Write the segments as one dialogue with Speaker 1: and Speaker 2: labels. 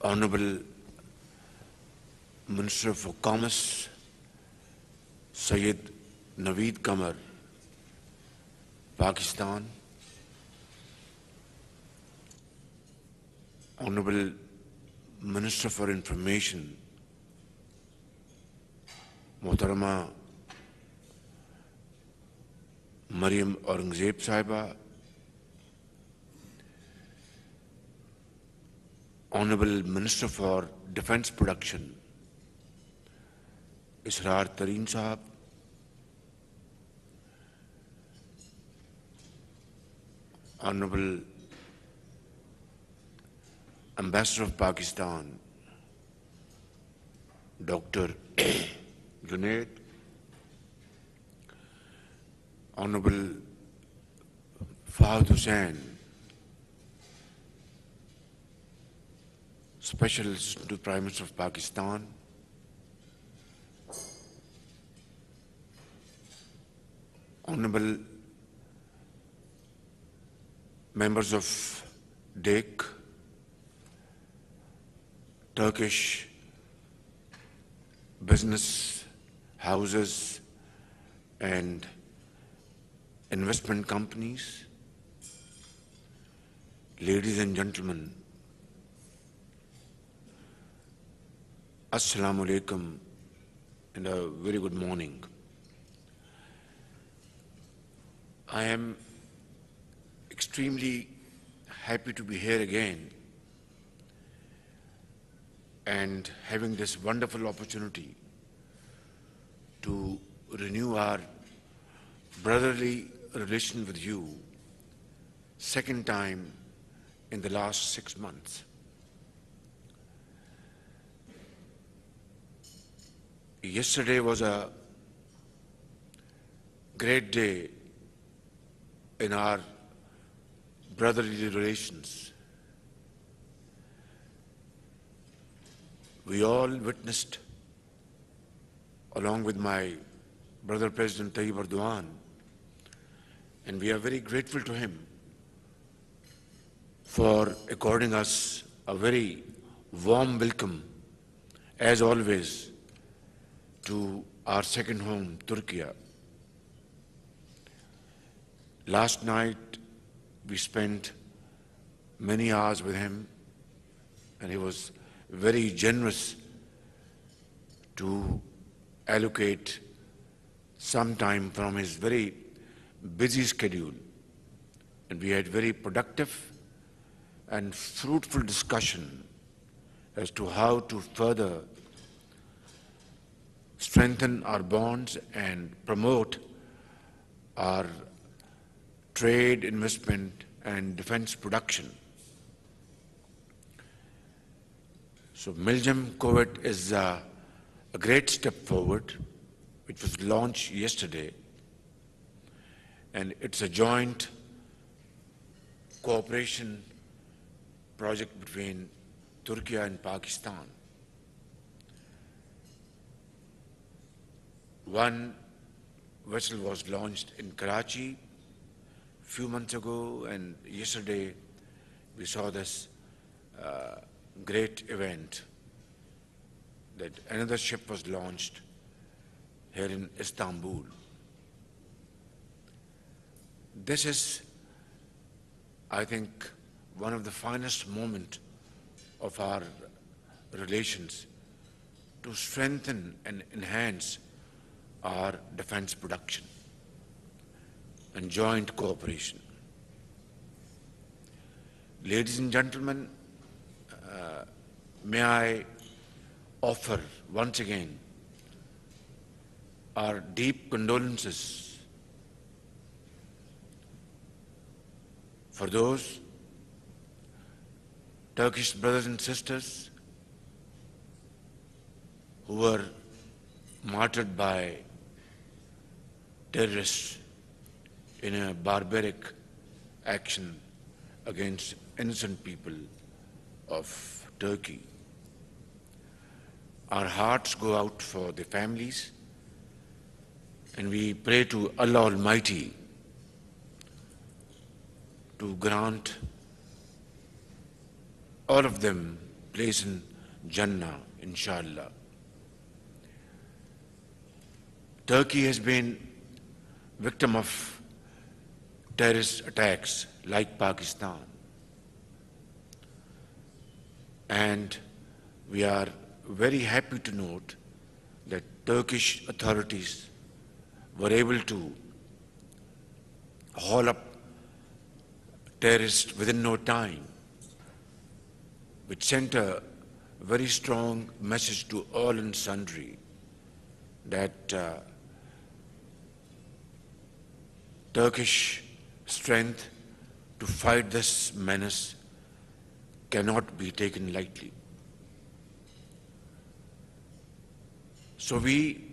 Speaker 1: Honorable Minister for Commerce, Syed Naveed Qamar, Pakistan. Honorable Minister for Information, Mohtarama Maryam Aurangzeb Sahiba, Honorable Minister for Defence Production, Tereen Sahab, Honorable Ambassador of Pakistan, Dr. Junaid, Honorable Fahad Hussain, Special Assistant to Prime Minister of Pakistan, Honorable members of DEC, Turkish business houses and investment companies, ladies and gentlemen, Assalamu alaikum and a very good morning. I am extremely happy to be here again and having this wonderful opportunity to renew our brotherly relation with you, second time in the last 6 months. Yesterday was a great day in our brotherly relations. We all witnessed, along with my brother President Tayyip Erdogan, and we are very grateful to him for according us a very warm welcome, as always, to our second home, Turkey. Last night, we spent many hours with him, and he was very generous to allocate some time from his very busy schedule. And we had very productive and fruitful discussion as to how to further strengthen our bonds and promote our trade, investment, and defense production. So Miljam Kuwait is a great step forward, which was launched yesterday, and it's a joint cooperation project between Turkey and Pakistan. One vessel was launched in Karachi a few months ago, and yesterday we saw this great event that another ship was launched here in Istanbul. This is, I think, one of the finest moments of our relations to strengthen and enhance our defense production and joint cooperation. Ladies and gentlemen, may I offer once again our deep condolences for those Turkish brothers and sisters who were martyred by terrorists in a barbaric action against innocent people of Turkey. Our hearts go out for the families, and we pray to Allah Almighty to grant all of them place in Jannah, inshallah. Turkey has been victim of terrorist attacks like Pakistan. And we are very happy to note that Turkish authorities were able to haul up terrorists within no time, which sent a very strong message to all and sundry that Turkish strength to fight this menace cannot be taken lightly. So we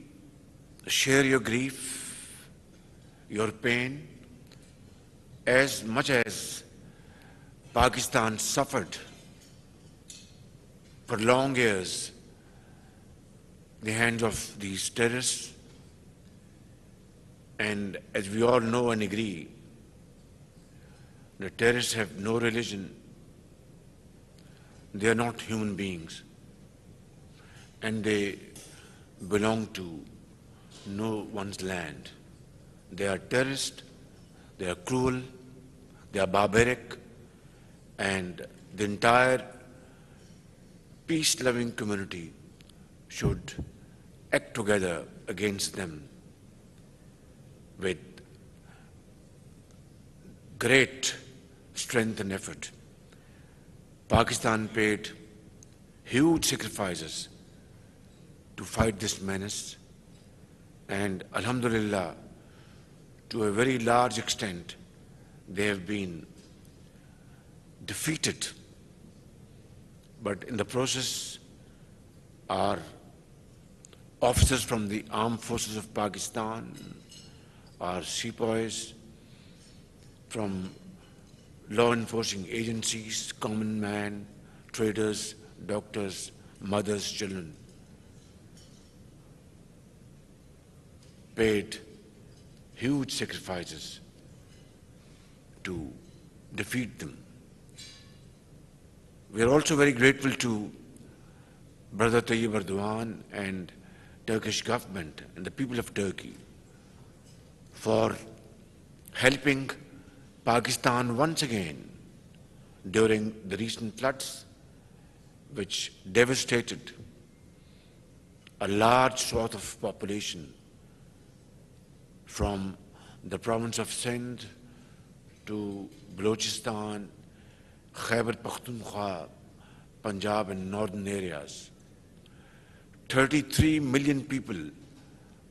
Speaker 1: share your grief, your pain, as much as Pakistan suffered for long years at the hands of these terrorists. And as we all know and agree, the terrorists have no religion. They are not human beings. And they belong to no one's land. They are terrorists, they are cruel, they are barbaric, and the entire peace-loving community should act together against them with great strength and effort. Pakistan paid huge sacrifices to fight this menace, and alhamdulillah, to a very large extent, they have been defeated. But in the process, our officers from the armed forces of Pakistan, our sepoys from law enforcing agencies, common man, traders, doctors, mothers, children, paid huge sacrifices to defeat them. We are also very grateful to Brother Tayyip Erdogan and Turkish government and the people of Turkey for helping Pakistan once again during the recent floods, which devastated a large swath of population from the province of Sindh to Balochistan, Khyber Pakhtunkhwa, Punjab and northern areas. 33 million people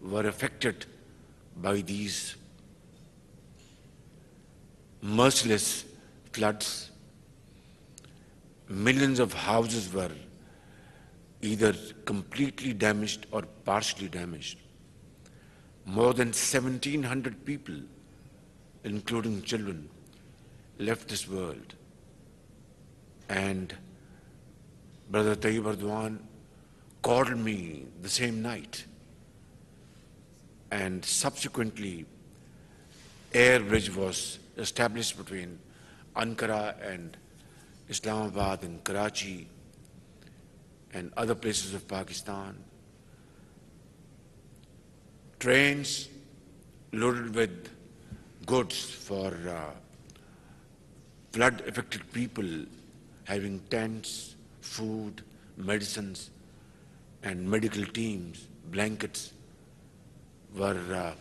Speaker 1: were affected by these merciless floods. Millions of houses were either completely damaged or partially damaged. More than 1,700 people, including children, left this world. And Brother Tayyip Erdogan called me the same night, and subsequently air bridge was established between Ankara and Islamabad and Karachi and other places of Pakistan. Trains loaded with goods for flood-affected people, having tents, food, medicines, and medical teams, blankets, were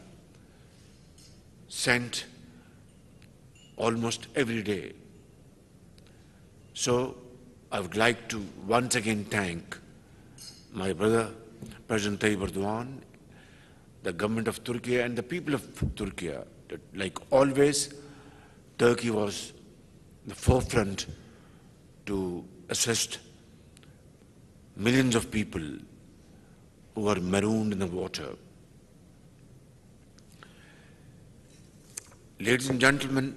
Speaker 1: sent almost every day. So I would like to once again thank my brother, President Tayyip Erdogan, the government of Turkey and the people of Turkey. Like always, Turkey was the forefront to assist millions of people who were marooned in the water. Ladies and gentlemen,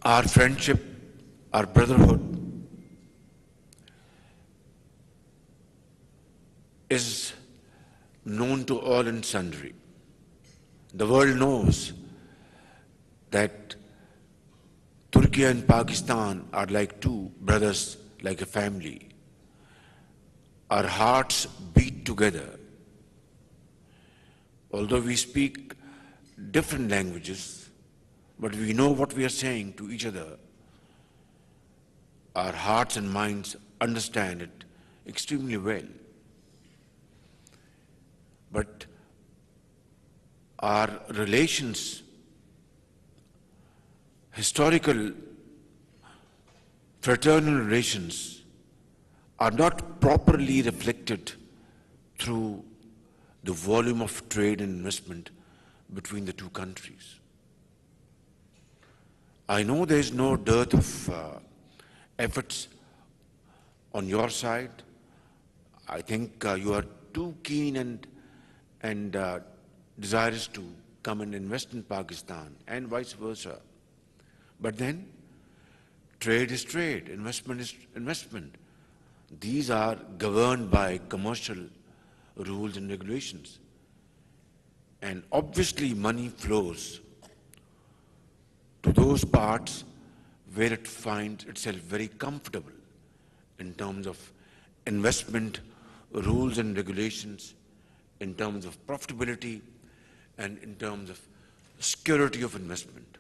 Speaker 1: our friendship, our brotherhood is known to all and sundry. The world knows that Turkey Turkey and Pakistan are like two brothers, like a family. Our hearts beat together. Although we speak different languages, but we know what we are saying to each other. Our hearts and minds understand it extremely well. But our relations, historical fraternal relations, are not properly reflected through the volume of trade and investment between the two countries. I know there is no dearth of efforts on your side. I think you are too keen and desirous to come and invest in Pakistan and vice versa. But then, trade is trade, investment is investment. These are governed by commercial rules and regulations. And obviously money flows to those parts where it finds itself very comfortable in terms of investment rules and regulations, in terms of profitability, and in terms of security of investment.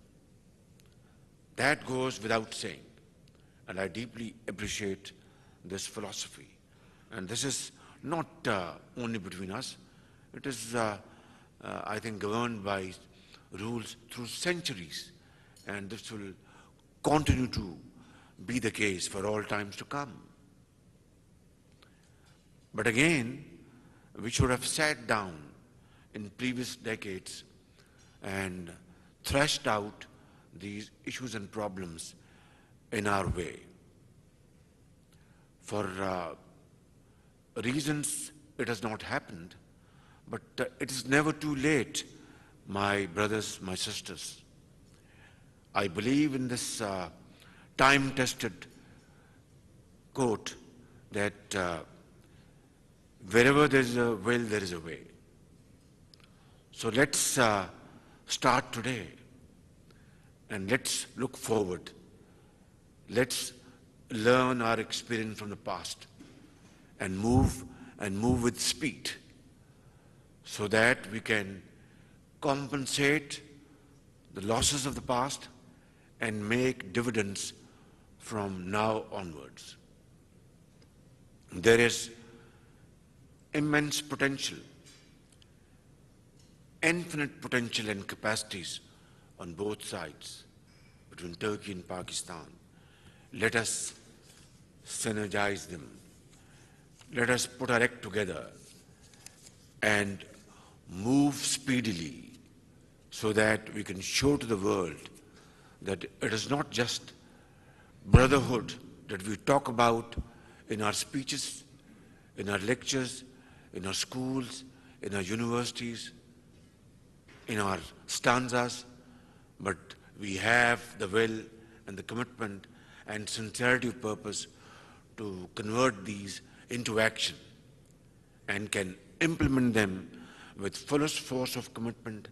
Speaker 1: That goes without saying, and I deeply appreciate this philosophy. And this is not only between us, it is, I think, governed by rules through centuries, and this will continue to be the case for all times to come. But again, we should have sat down in previous decades and thrashed out these issues and problems in our way. For reasons it has not happened, but it is never too late, my brothers, my sisters. I believe in this time-tested quote that wherever there is a will, there is a way. So let's start today, and let's look forward. Let's learn our experience from the past and move with speed so that we can compensate the losses of the past and make dividends from now onwards. There is immense potential, infinite potential and capacities on both sides between Turkey and Pakistan. Let us synergize them. Let us put our act together and move speedily so that we can show to the world that it is not just brotherhood that we talk about in our speeches, in our lectures, in our schools, in our universities, in our stanzas, but we have the will and the commitment and sincerity of purpose to convert these into action and can implement them with fullest force of commitment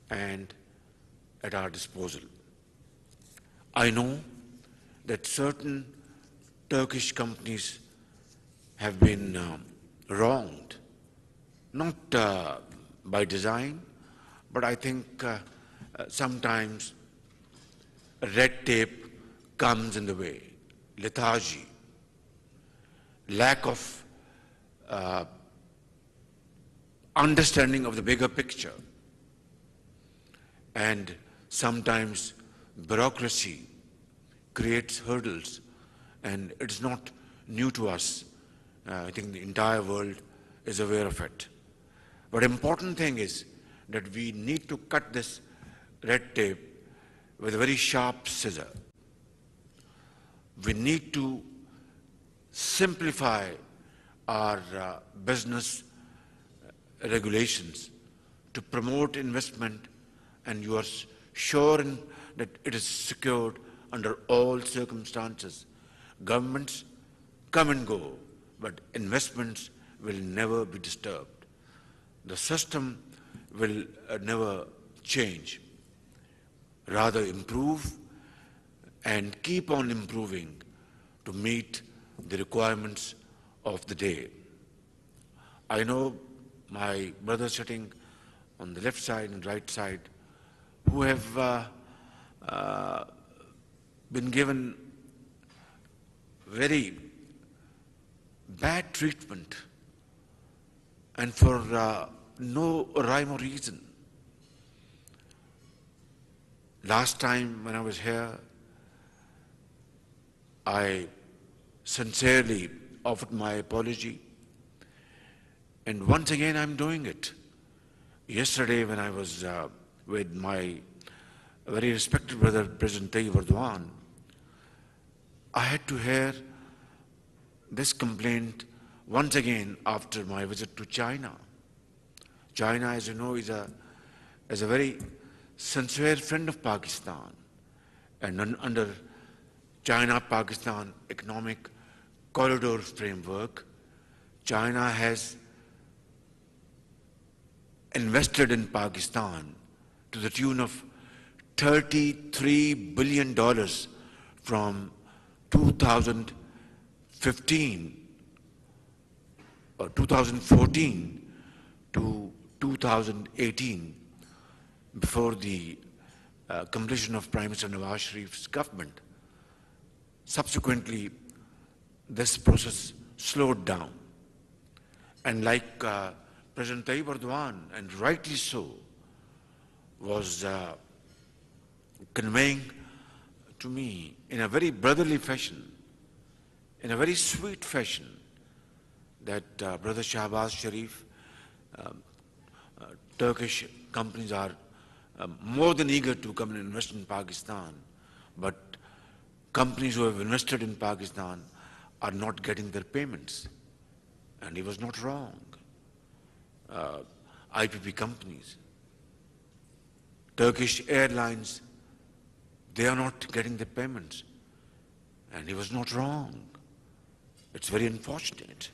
Speaker 1: and at our disposal. I know that certain Turkish companies have been wronged, not by design, but I think sometimes red tape comes in the way, lethargy, lack of understanding of the bigger picture, and sometimes bureaucracy creates hurdles, and it's not new to us. I think the entire world is aware of it. But important thing is that we need to cut this red tape with a very sharp scissor. We need to simplify our business regulations to promote investment, and you are sure that it is secured under all circumstances. Governments come and go, but investments will never be disturbed. The system will never change, rather improve, and keep on improving to meet the requirements of the day. I know my brothers sitting on the left side and right side who have been given very bad treatment and for no rhyme or reason. Last time when I was here, I sincerely offered my apology, and once again I'm doing it. Yesterday when I was with my very respected brother, President Erdogan, I had to hear this complaint once again after my visit to China. China, as you know, is a very sincere friend of Pakistan, and under China-Pakistan economic corridor framework, China has invested in Pakistan to the tune of $33 billion from 2015 or 2014 to 2018, before the completion of Prime Minister Shahbaz Sharif's government. Subsequently, this process slowed down. And like President Erdogan, and rightly so, was conveying to me in a very brotherly fashion, in a very sweet fashion, that Brother Shahbaz Sharif, Turkish companies are more than eager to come and invest in Pakistan, but companies who have invested in Pakistan are not getting their payments. And he was not wrong. IPP companies, Turkish airlines, they are not getting the payments. And he was not wrong. It's very unfortunate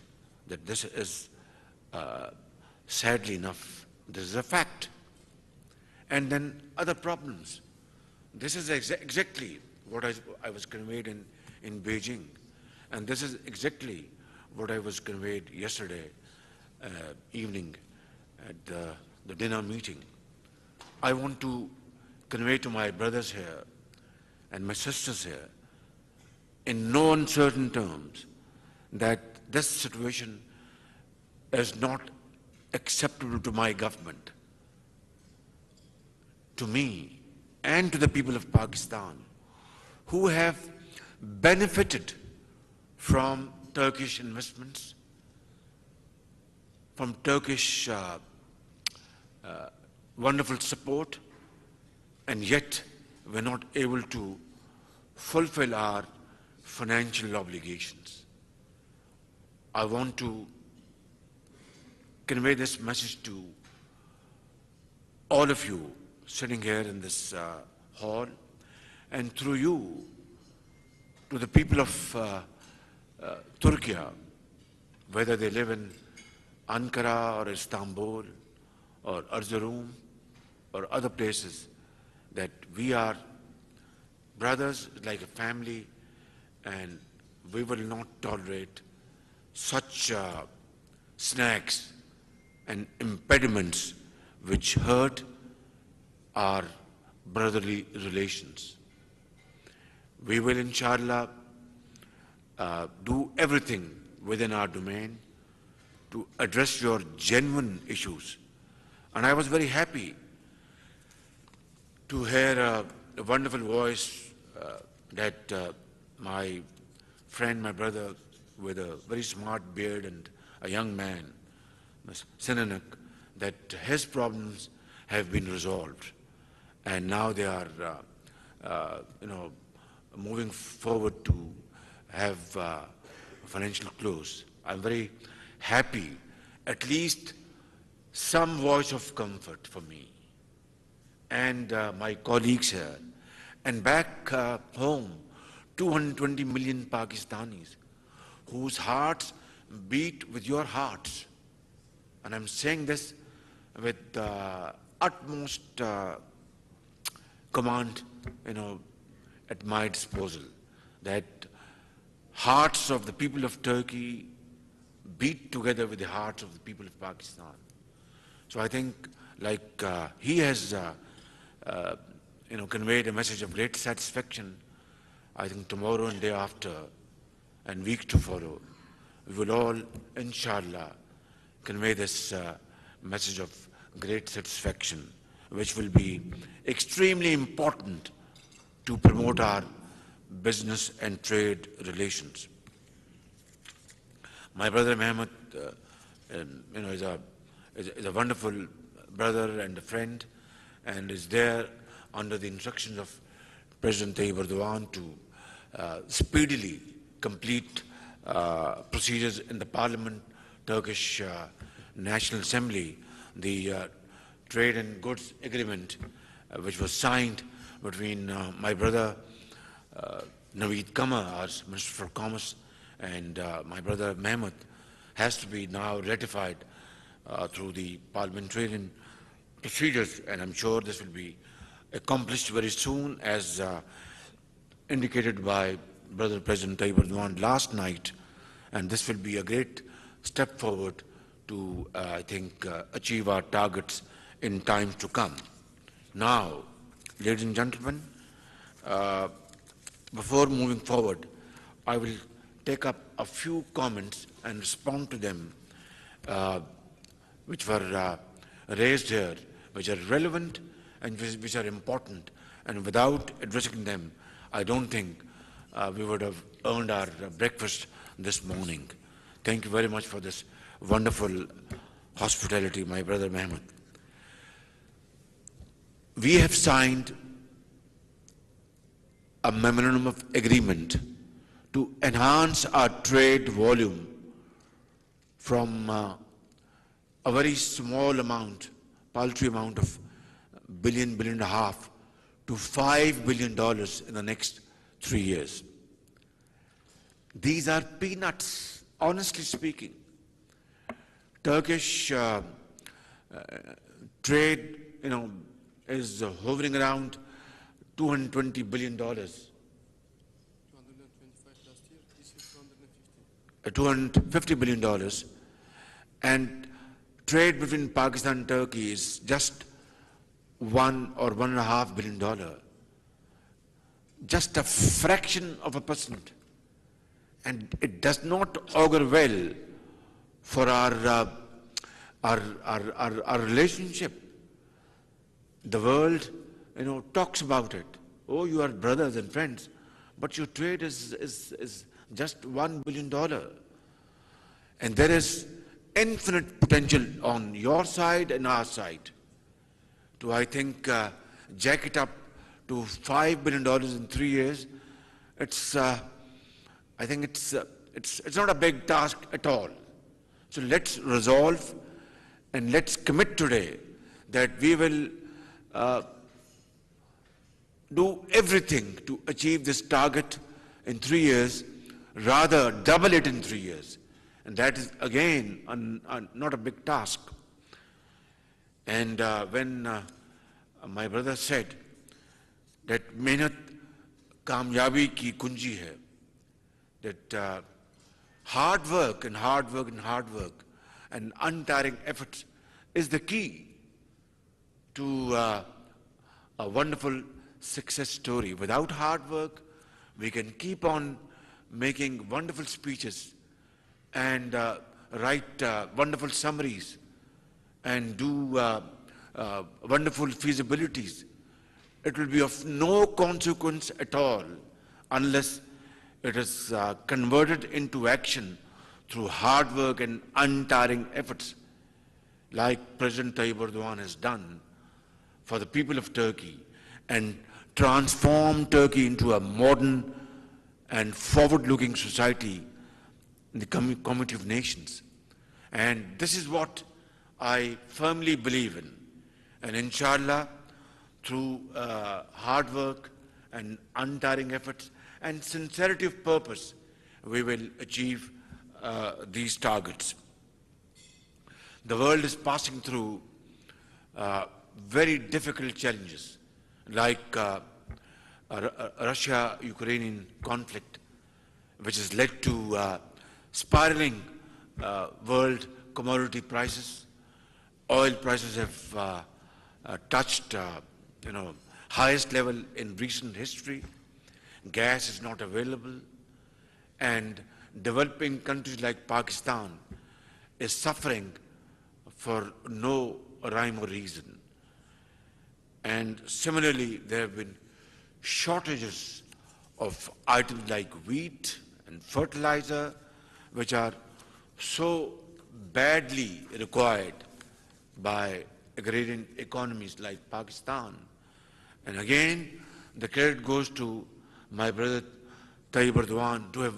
Speaker 1: that this is, sadly enough, this is a fact. And then other problems. This is exactly what I was conveyed in Beijing. And this is exactly what I was conveyed yesterday evening at the dinner meeting. I want to convey to my brothers here and my sisters here, in no uncertain terms, that this situation is not acceptable to my government, to me, and to the people of Pakistan, who have benefited from Turkish investments, from Turkish wonderful support, and yet we're not able to fulfill our financial obligations. I want to convey this message to all of you sitting here in this hall, and through you to the people of Turkey, whether they live in Ankara or Istanbul or Erzurum or other places, that we are brothers like a family, and we will not tolerate such snags and impediments which hurt our brotherly relations. We will, inshallah, do everything within our domain to address your genuine issues. And I was very happy to hear a wonderful voice that my friend, my brother, with a very smart beard and a young man, Sinanak, that his problems have been resolved. And now they are, moving forward to have financial close. I'm very happy, at least some voice of comfort for me and my colleagues here. And back home, 220 million Pakistanis whose hearts beat with your hearts. And I'm saying this with utmost command, at my disposal, that hearts of the people of Turkey beat together with the hearts of the people of Pakistan. So I think, like he has conveyed a message of great satisfaction, I think tomorrow and day after and week to follow, we will all, inshallah, convey this message of great satisfaction, which will be extremely important to promote our business and trade relations. My brother Mehmet, is a wonderful brother and a friend, and is there under the instructions of President Tayyip Erdogan to speedily complete procedures in the Parliament, Turkish National Assembly, the trade and goods agreement which was signed between my brother Naveed Kama, our Minister for Commerce, and my brother Mehmet, has to be now ratified through the parliamentarian procedures, and I'm sure this will be accomplished very soon, as indicated by Brother President Tayyip Erdogan last night, and this will be a great step forward to, I think, achieve our targets in times to come. Now, ladies and gentlemen, before moving forward, I will take up a few comments and respond to them which were raised here, which are relevant and which are important, and without addressing them, I don't think we would have earned our breakfast this morning. Thank you very much for this wonderful hospitality, my brother Mehmet. We have signed a memorandum of agreement to enhance our trade volume from a very small amount, paltry amount of billion and a half, to $5 billion in the next 3 years. These are peanuts, honestly speaking. Turkish trade, is hovering around $220 billion. 250 $250 billion. And trade between Pakistan and Turkey is just $1 or $1.5 billion. Just a fraction of a percent. And it does not augur well for our relationship. The world, talks about it. Oh, you are brothers and friends, but your trade is just $1 billion. And there is infinite potential on your side and our side to, I think, jack it up to $5 billion in 3 years. I think it's not a big task at all. So let's resolve and let's commit today that we will do everything to achieve this target in 3 years, rather double it in 3 years. And that is, again, not a big task. And when my brother said that mehnat kamyabi ki kunji hai, that hard work and hard work and hard work and untiring efforts is the key to a wonderful success story. Without hard work, we can keep on making wonderful speeches and write wonderful summaries and do wonderful feasibilities. It will be of no consequence at all unless it is converted into action through hard work and untiring efforts, like President Tayyip Erdogan has done for the people of Turkey and transform Turkey into a modern and forward-looking society in the community of nations. And this is what I firmly believe in. And inshallah, through hard work and untiring efforts and sincerity of purpose, we will achieve these targets. The world is passing through very difficult challenges, like Russia-Ukrainian conflict, which has led to spiraling world commodity prices. Oil prices have touched, highest level in recent history. Gas is not available, and developing countries like Pakistan is suffering for no rhyme or reason. And similarly, there have been shortages of items like wheat and fertilizer, which are so badly required by agrarian economies like Pakistan. And again, the credit goes to my brother Tayyip Erdogan to have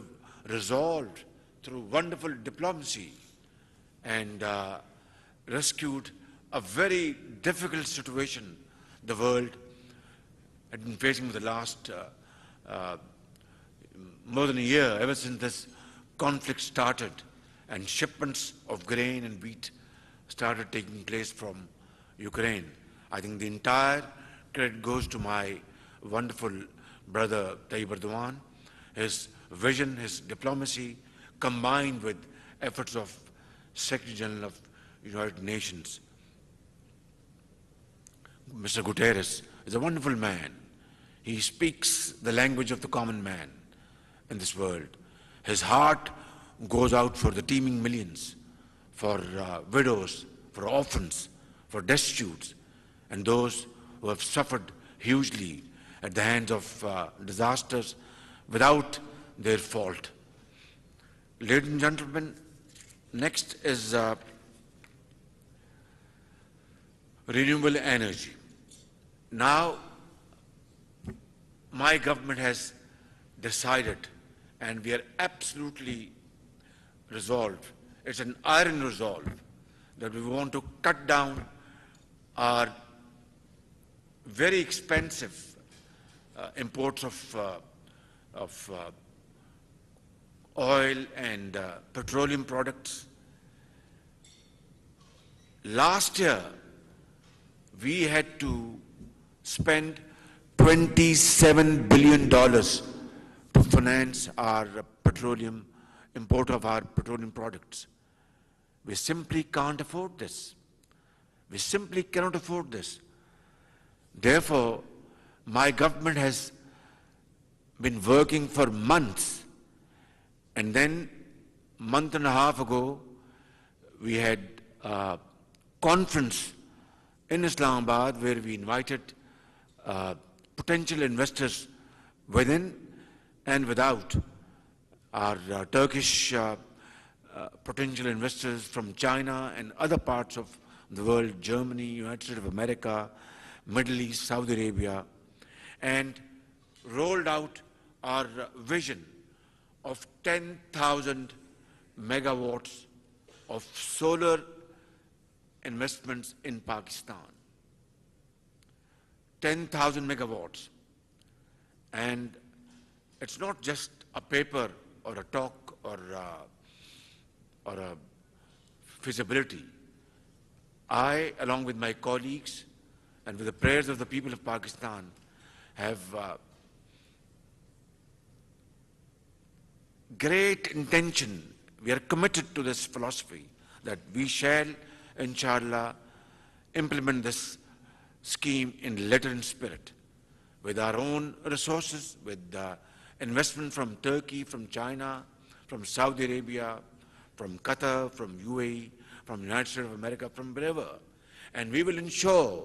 Speaker 1: resolved through wonderful diplomacy and rescued a very difficult situation the world had been facing for the last more than a year, ever since this conflict started and shipments of grain and wheat started taking place from Ukraine. I think the entire credit goes to my wonderful brother Tayyip Erdogan, his vision, his diplomacy, combined with efforts of Secretary General of United Nations. Mr. Guterres is a wonderful man. He speaks the language of the common man in this world. His heart goes out for the teeming millions, for widows, for orphans, for destitutes, and those who have suffered hugely at the hands of disasters without their fault. Ladies and gentlemen, next is renewable energy. Now, my government has decided, and we are absolutely resolved, it's an iron resolve, that we want to cut down our very expensive imports of oil and petroleum products. Last year, we had to spend $27 billion to finance our petroleum, import of our petroleum products. We simply can't afford this. We simply cannot afford this. Therefore, my government has been working for months, and then a month and a half ago, we had a conference in Islamabad where we invited potential investors within and without, our Turkish potential investors from China and other parts of the world, Germany, United States of America, Middle East, Saudi Arabia, and rolled out our vision of 10,000 megawatts of solar investments in Pakistan. 10,000 megawatts. And it's not just a paper or a talk or a feasibility. I, along with my colleagues and with the prayers of the people of Pakistan, have great intention. We are committed to this philosophy that we shall, inshallah, implement this scheme in letter and spirit, with our own resources, with investment from Turkey, from China, from Saudi Arabia, from Qatar, from UAE, from United States of America, from wherever. And we will ensure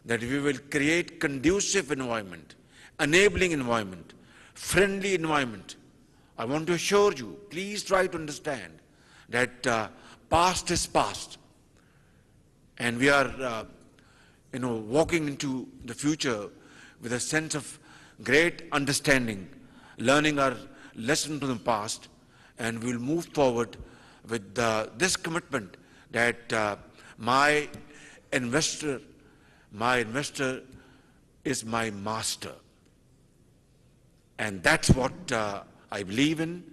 Speaker 1: that we will create conducive environment, enabling environment, friendly environment. I want to assure you, please try to understand that past is past. And we are walking into the future with a sense of great understanding, learning our lesson from the past, and we'll move forward with this commitment that my investor is my master. And that's what I believe in,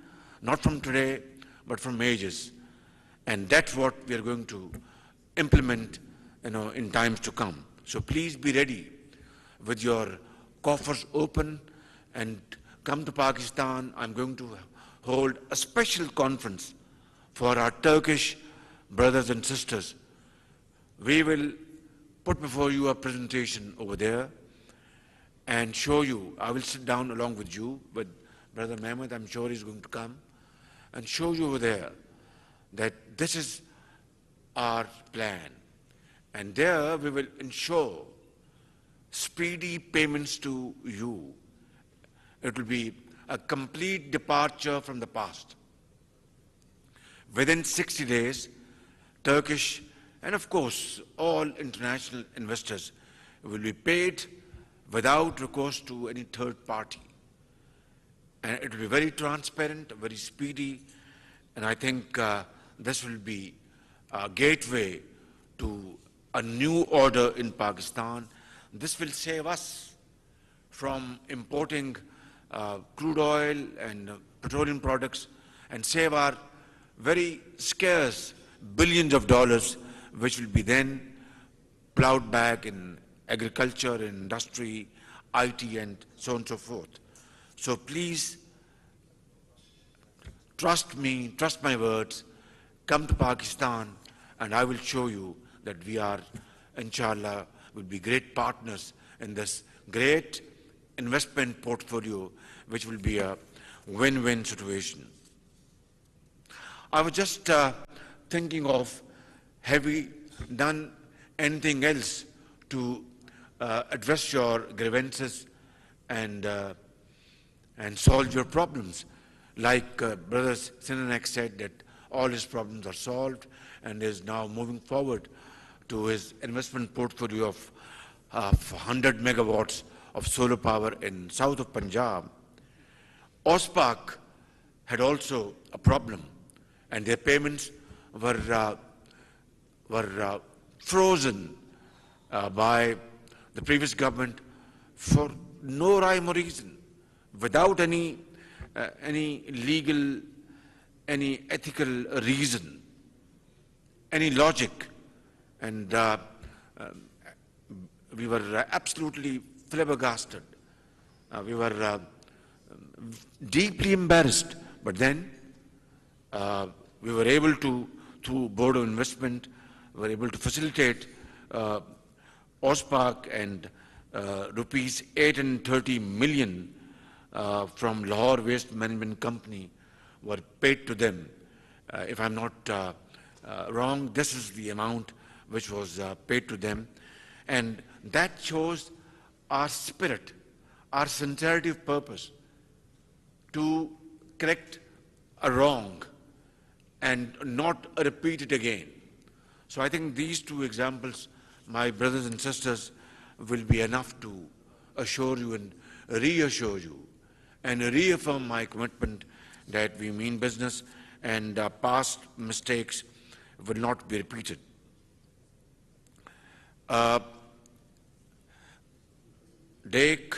Speaker 1: not from today, but from ages. And that's what we are going to implement, in times to come. So please be ready with your coffers open and come to Pakistan. I'm going to hold a special conference for our Turkish brothers and sisters. We will put before you a presentation over there and show you. I will sit down along with you, with Brother Mehmet, I'm sure he's going to come, and show you over there that this is our plan. And there we will ensure speedy payments to you. It will be a complete departure from the past. Within 60 days, Turkish and of course all international investors will be paid without recourse to any third party. And it will be very transparent, very speedy, and I think this will be a gateway to a new order in Pakistan. This will save us from importing crude oil and petroleum products and save our very scarce billions of dollars, which will be then plowed back in agriculture, in industry, IT, and so on and so forth. So please, trust me, trust my words, come to Pakistan, and I will show you that we are, inshallah, will be great partners in this great investment portfolio, which will be a win-win situation. I was just thinking of, have we done anything else to address your grievances and solve your problems? Like Brother Sinanek said that all his problems are solved and is now moving forward to his investment portfolio of 100 megawatts of solar power in south of Punjab. OSPAC had also a problem, and their payments were frozen by the previous government for no rhyme or reason, without any legal, any ethical reason, any logic. And we were absolutely flabbergasted. We were deeply embarrassed. But then we were able to, through Board of Investment, we were able to facilitate OSPAC and rupees 830 million from Lahore Waste Management Company were paid to them. If I'm not wrong, this is the amount which was paid to them. And that shows our spirit, our sincerity of purpose to correct a wrong and not repeat it again. So I think these two examples, my brothers and sisters, will be enough to assure you and reassure you and reaffirm my commitment that we mean business and past mistakes will not be repeated. Dake,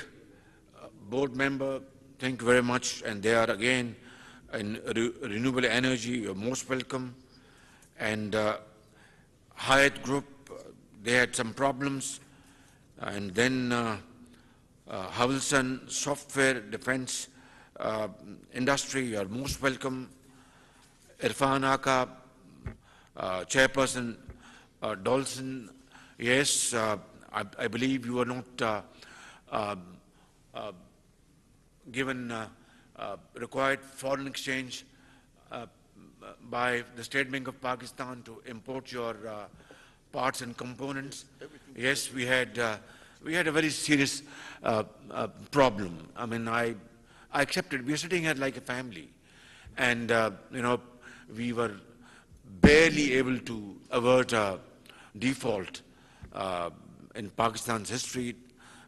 Speaker 1: board member, thank you very much, and they are again in renewable energy, you're most welcome. And Hyatt Group, they had some problems, and then Havelson Software Defense Industry, you're most welcome. Irfan Aka, Chairperson Dolson, yes, I believe you are not given required foreign exchange by the State Bank of Pakistan to import your parts and components. Yes, we had a very serious problem. I mean, I accepted. We were sitting here like a family, and you know, we were barely able to avert a default in Pakistan's history.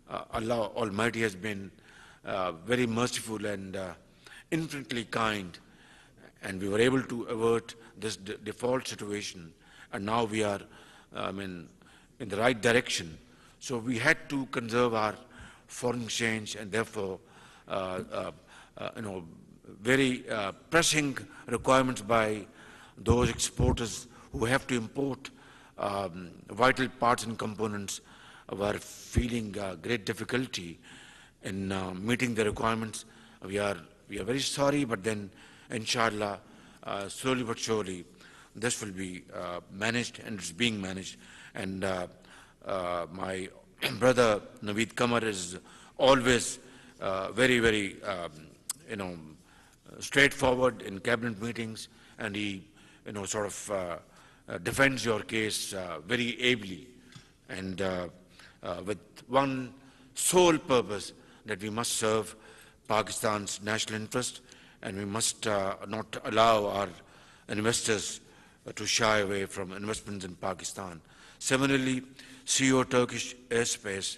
Speaker 1: Allah Almighty has been very merciful and infinitely kind, and we were able to avert this default situation, and now we are in the right direction. So we had to conserve our foreign exchange, and therefore you know, very pressing requirements by those exporters who have to import vital parts and components were feeling great difficulty in meeting the requirements. We are very sorry, but then, inshallah, slowly but surely, this will be managed, and it's being managed. And my brother Naveed Kamar is always very, very, straightforward in cabinet meetings, and he, sort of defends your case very ably, and with one sole purpose, that we must serve Pakistan's national interest, and we must not allow our investors to shy away from investments in Pakistan. Similarly, CEO Turkish airspace,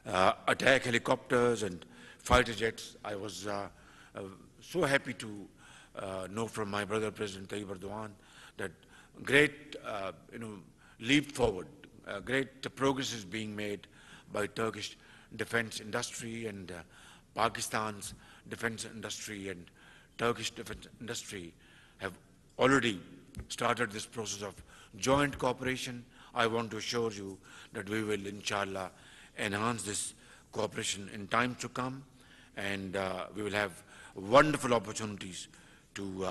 Speaker 1: attack helicopters and fighter jets. I was so happy to know from my brother President Tayyip Erdogan that great leap forward, great progress is being made by Turkish defense industry, and Pakistan's defense industry and Turkish defense industry have already started this process of joint cooperation. I want to assure you that we will, inshallah, enhance this cooperation in time to come, and we will have wonderful opportunities to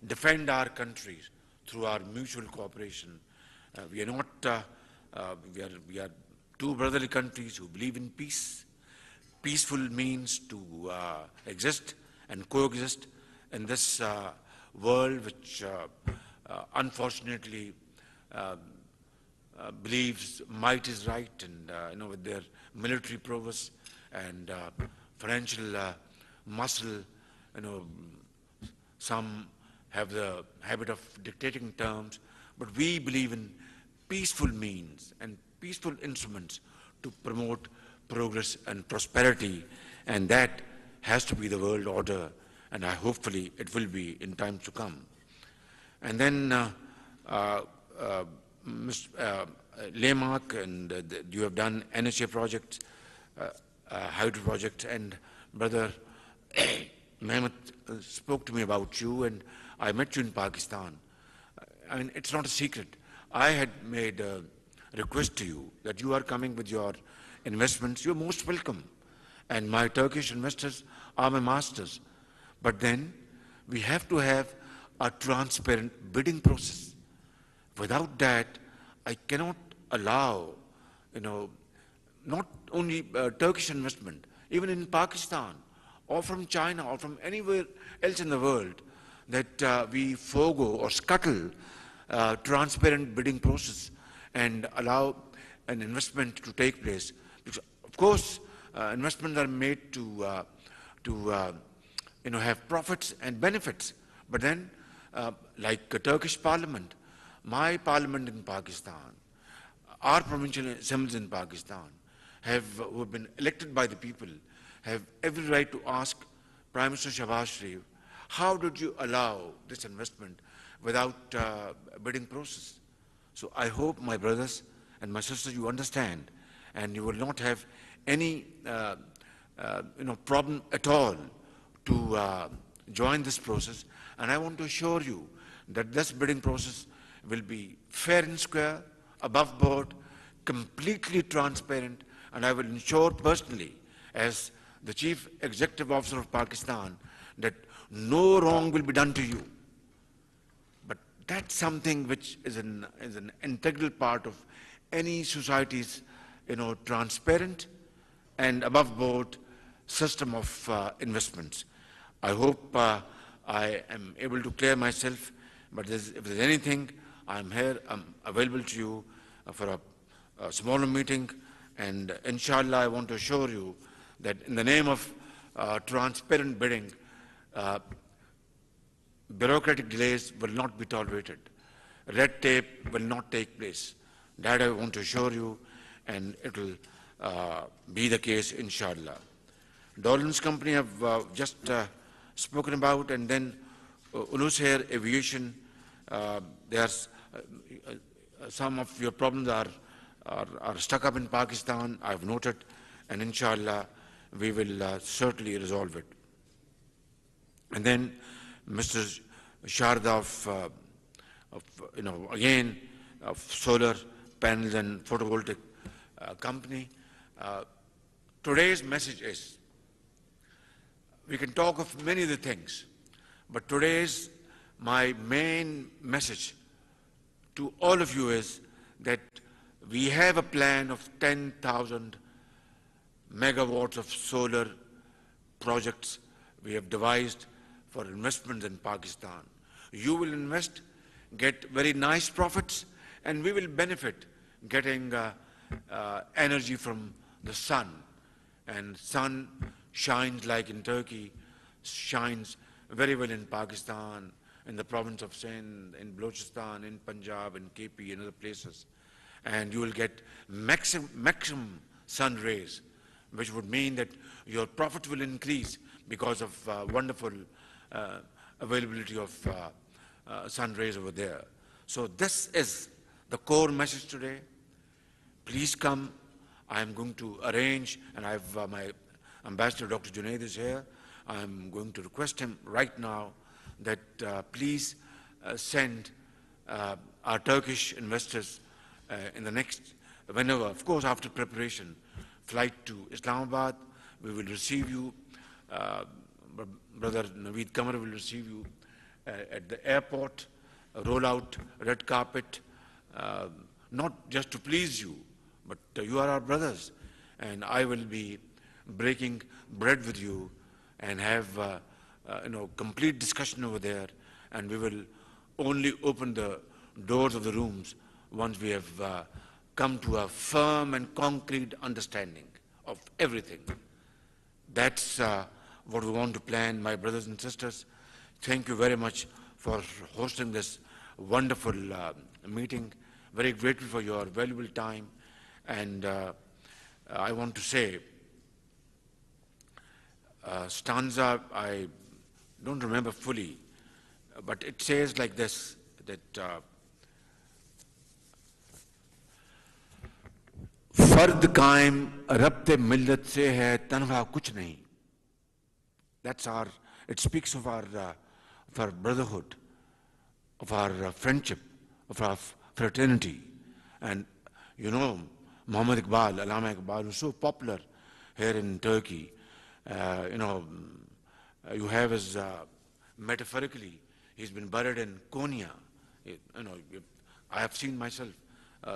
Speaker 1: defend our countries through our mutual cooperation. We are not, we are two brotherly countries who believe in peace. Peaceful means to exist and coexist in this world which unfortunately believes might is right, and with their military prowess and financial muscle, some have the habit of dictating terms, but we believe in peaceful means and peaceful instruments to promote progress and prosperity, and that has to be the world order, and hopefully it will be in time to come. And then Mr. Lemark, and you have done NHA projects, hydro projects, and Brother Mehmet spoke to me about you, and I met you in Pakistan. I mean, it's not a secret. I had made a request to you that you are coming with your investments. You're most welcome. And my Turkish investors are my masters. But then we have to have a transparent bidding process. Without that, I cannot allow, not only Turkish investment, even in Pakistan, or from China, or from anywhere else in the world, that we forego or scuttle transparent bidding process and allow an investment to take place. Because, of course, investments are made to have profits and benefits. But then, like a Turkish parliament, my parliament in Pakistan, our provincial assemblies in Pakistan, who have been elected by the people, have every right to ask Prime Minister Shahbaz Sharif, how did you allow this investment without bidding process? So I hope, my brothers and my sisters, you understand, and you will not have any problem at all to join this process. And I want to assure you that this bidding process will be fair and square, above board, completely transparent, and I will ensure personally, as the Chief Executive Officer of Pakistan, that no wrong will be done to you. But that's something which is an integral part of any society's, transparent and above board system of investments. I hope I am able to clear myself, but if there's anything, I'm here, I'm available to you for a smaller meeting, and inshallah I want to assure you that in the name of transparent bidding, bureaucratic delays will not be tolerated. Red tape will not take place. That I want to assure you, and it will be the case, inshallah. Dolan's company have just spoken about, and then Ulus Air Aviation, there's some of your problems are stuck up in Pakistan, I've noted, and inshallah we will certainly resolve it. And then Mr. Sharda again, of solar panels and photovoltaic company. today's message is, we can talk of many other things, but today's my main message to all of you is that we have a plan of 10,000 megawatts of solar projects we have devised for investments in Pakistan. You will invest, get very nice profits, and we will benefit getting energy from the sun. And sun shines like in Turkey, shines very well in Pakistan, in the province of Sindh, in Balochistan, in Punjab, in KP, and other places. And you will get maximum sun rays, which would mean that your profit will increase because of wonderful availability of sun rays over there. So this is the core message today. Please come. I am going to arrange, and I have my ambassador, Dr. Junaid, is here. I am going to request him right now that please send our Turkish investors in the next, whenever, of course, after preparation, flight to Islamabad. We will receive you. Brother Naveed Kamar will receive you at the airport, roll out red carpet, not just to please you, but you are our brothers, and I will be breaking bread with you and have complete discussion over there, and we will only open the doors of the rooms once we have come to a firm and concrete understanding of everything. That's what we want to plan, my brothers and sisters. Thank you very much for hosting this wonderful meeting. Very grateful for your valuable time. And I want to say, stanza, I don't remember fully, but it says like this, that फर्द कायम रब्ते मिल्लत से है तन्हा कुछ नहीं. That's our, it speaks of our brotherhood, of our friendship, of our fraternity. And you know, Muhammad Iqbal, Allama Iqbal, was so popular here in Turkey. You have his, metaphorically, he's been buried in Konya. I have seen myself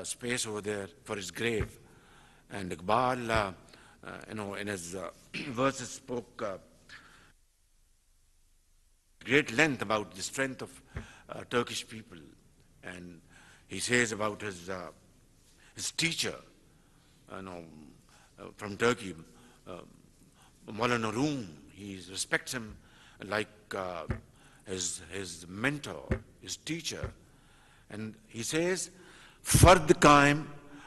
Speaker 1: space over there for his grave. And Iqbal, in his verses spoke great length about the strength of Turkish people. And he says about his teacher, from Turkey, Maulana Room. He respects him like his mentor, his teacher. And he says, Fard Qaim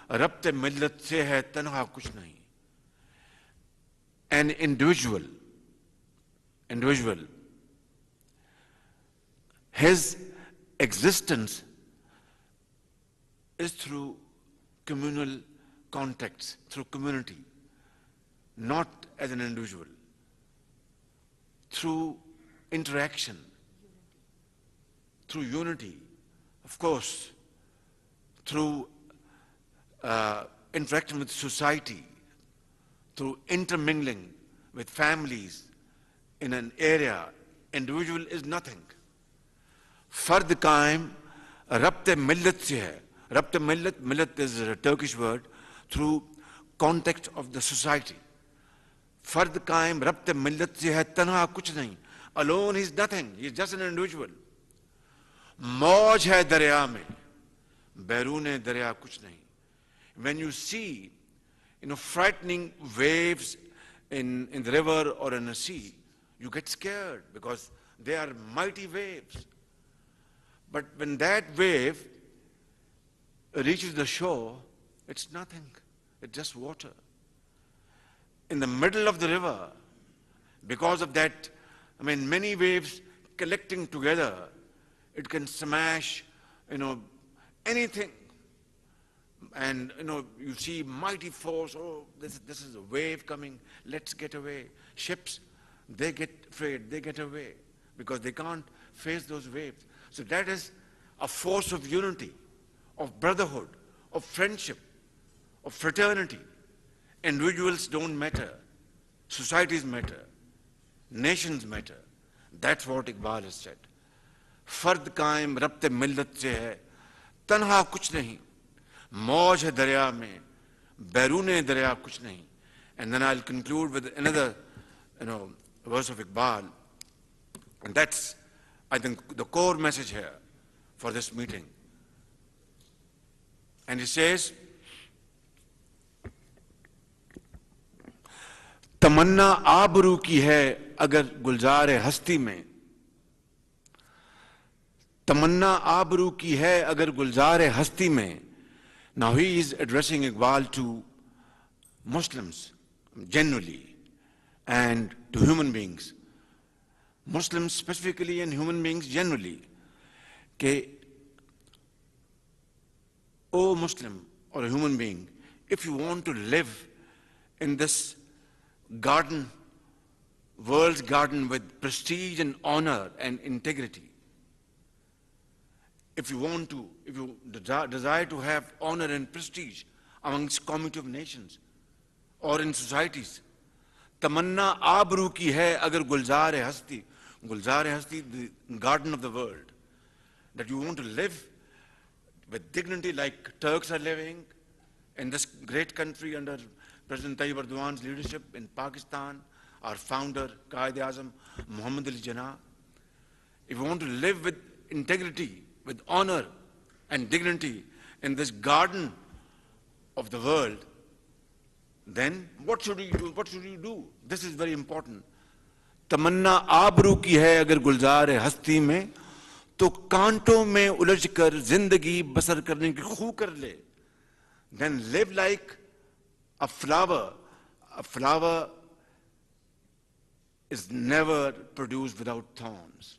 Speaker 1: Rabte Millat se hai tanha kuch nahi. An individual, his existence is through communal contacts, through community, not as an individual, through interaction, through unity, of course, through interaction with society, through intermingling with families in an area. Individual is nothing. Fard Qaim Rabte Millat se hai. Rabte Millat is a Turkish word, through context of the society. Fard Qaim Rabte Millat se hai tanha kuch nahi. Alone he is nothing, he is just an individual. Mauj hai darya mein, Bairune darya kuch nahi. When you see, frightening waves in the river or in a sea, you get scared because they are mighty waves. But when that wave reaches the shore, it's nothing. It's just water. In the middle of the river, because of that, many waves collecting together, it can smash, anything. And, you see mighty force, oh, this is a wave coming, let's get away. Ships, they get afraid, they get away because they can't face those waves. So that is a force of unity, of brotherhood, of friendship, of fraternity. Individuals don't matter. Societies matter. Nations matter. That's what Iqbal has said. फर्द कायम रब्ते मिल्लत से है, तन्हा कुछ नहीं, मौज है दरिया में, बैरूने दरिया कुछ नहीं. And then I'll conclude with another, verse of Iqbal. And that's, I think, the core message here for this meeting. And he says, तमन्ना आबरू की है अगर गुलजार हस्ती में, तमन्ना आबरू की है अगर गुलजार हस्ती में. Now he is addressing Iqbal to Muslims generally and to human beings. Muslims specifically and human beings generally. कि O Muslim or a human being, if you want to live in this garden, world's garden with prestige and honor and integrity, if you desire to have honor and prestige amongst community of nations or in societies, tamanna abru ki hai agar gulzar hasti, the garden of the world, that you want to live with dignity like Turks are living in this great country under President Tayyip Erdogan's leadership in Pakistan, our founder, Quaid-e-Azam, Muhammad Ali Jinnah. If you want to live with integrity, with honor and dignity in this garden of the world, then what should you do? What should you do? This is very important. तमन्ना आबरू की है अगर गुलजार हस्ती में, तो कांटों में उलझकर जिंदगी बसर करने की खू कर ले. Then live like a flower. A flower is never produced without thorns.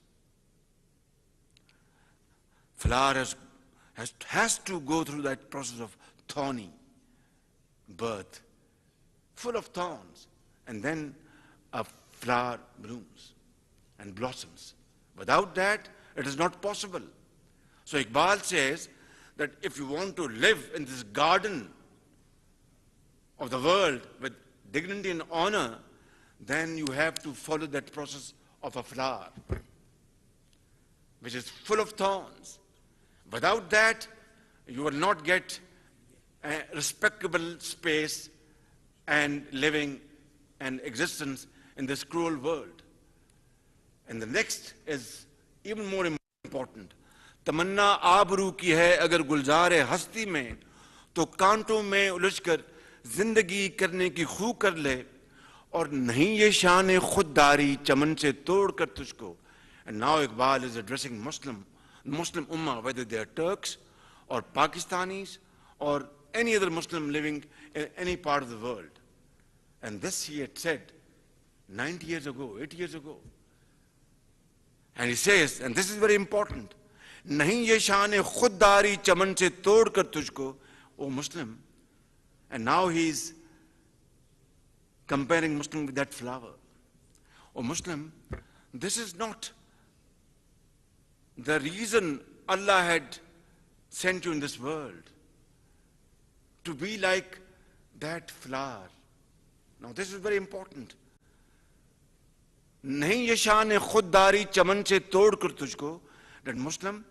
Speaker 1: Flower has to go through that process of thorny birth, full of thorns, and then a flower blooms and blossoms. Without that, it is not possible. So Iqbal says that if you want to live in this garden of the world with dignity and honor, then you have to follow that process of a flower, which is full of thorns. Without that, you will not get a respectable space and living and existence in this cruel world. And the next is even more important. तमन्ना आबरू की है अगर गुलजार हस्ती में, तो कांटों में उलझकर जिंदगी करने की खू कर ले, और नहीं ये शान खुददारी चमन से तोड़ कर तुझको. And now Iqbal is addressing Muslim Ummah, whether they are Turks or Pakistanis or any other Muslim living in any part of the world. And this he had said 90 years ago, 80 years ago. And he says, and this is very important, नहीं ये शान खुददारी चमन से तोड़ कर तुझको, O Muslim. And now he's comparing Muslim with that flower. O Muslim, this is not the reason Allah had sent you in this world, to be like that flower. Now this is very important. नहीं ये शान खुददारी चमन से तोड़ कर तुझको, that Muslim,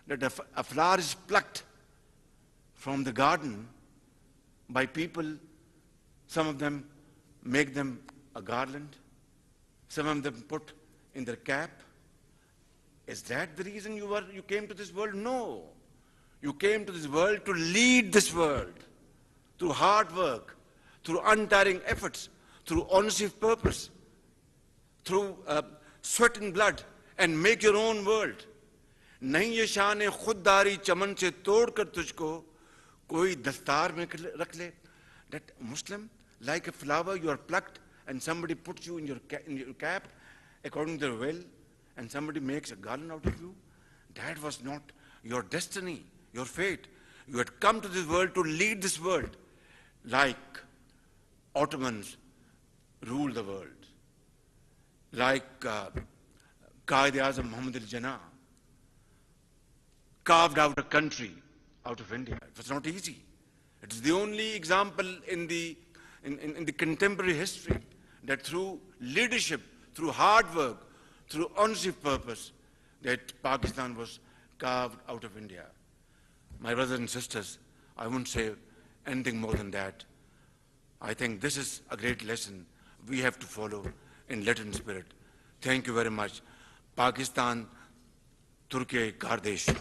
Speaker 1: that a flower is plucked from the garden by people. Some of them make them a garland, some of them put in their cap. Is that the reason you came to this world? No. You came to this world to lead this world through hard work, through untiring efforts, through honesty of purpose, through sweat and blood, and make your own world. नहीं ये शान खुददारी चमन से तोड़ कर तुझको कोई दस्तार में रख ले. That Muslim, like a flower, you are plucked and somebody puts you in your cap according to their will, and somebody makes a garland out of you. That was not your destiny, your fate. You had come to this world to lead this world like Ottomans ruled the world, like Quaid-e-Azam Muhammad Ali Jinnah carved out a country out of India. It was not easy. It is the only example in the in the contemporary history, that through leadership, through hard work, through honest purpose, that Pakistan was carved out of India. My brothers and sisters, I won't say anything more than that. I think this is a great lesson we have to follow in Latin spirit. Thank you very much. Pakistan, Turkey, Kardesh.